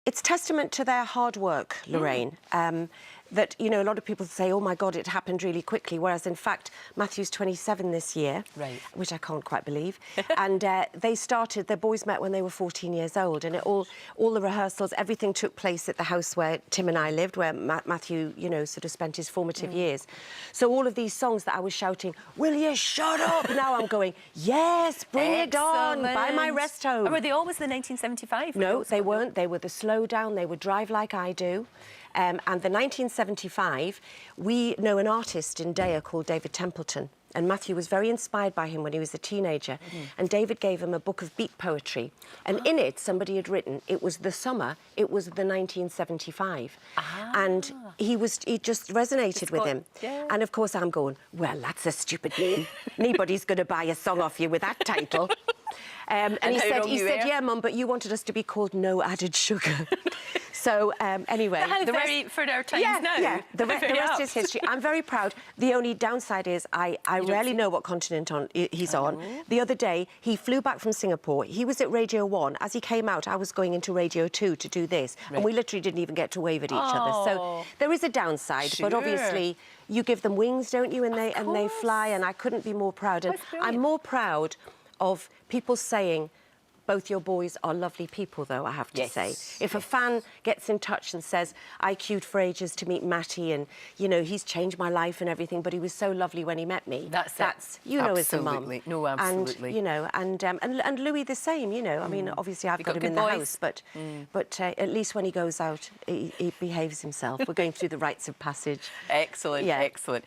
It's testament to their hard work, Lorraine. That, you know, a lot of people say, oh, my God, it happened really quickly, whereas, in fact, Matthew's 27 this year, right, which I can't quite believe. And they started, their boys met when they were 14 years old, and all the rehearsals, everything took place at the house where Tim and I lived, where Matthew, you know, sort of spent his formative years. So all of these songs that I was shouting, will you shut up? Now I'm going, yes, bring it on, buy my rest home. Oh, were they always the 1975? No, they weren't. They were the Slow Down, they were Drive Like I Do. And the 1975, we know an artist in Daya called David Templeton, and Matthew was very inspired by him when he was a teenager. And David gave him a book of beat poetry, and in it somebody had written, it was the summer, it was the 1975. And it just resonated with him. Yeah. And of course I'm going, well, that's a stupid name. Nobody's going to buy a song off you with that title. And he said, yeah, Mum, but you wanted us to be called No Added Sugar. So, anyway... How very for our times now. Yeah, the rest is history. I'm very proud. The only downside is I rarely know what continent he's on. The other day, he flew back from Singapore. He was at Radio 1. As he came out, I was going into Radio 2 to do this. Right. And we literally didn't even get to wave at each other. So there is a downside, but obviously you give them wings, don't you? And they fly, and I couldn't be more proud. And I'm more proud of people saying, both your boys are lovely people, though, I have to say. If a fan gets in touch and says, I queued for ages to meet Matty and, you know, he's changed my life and everything, but he was so lovely when he met me. That's you know, as a mum. No, absolutely. And, you know, and Louis the same, you know. I mean, obviously I've got him in the house, but at least when he goes out, he behaves himself. We're going through the rites of passage. Excellent, excellent.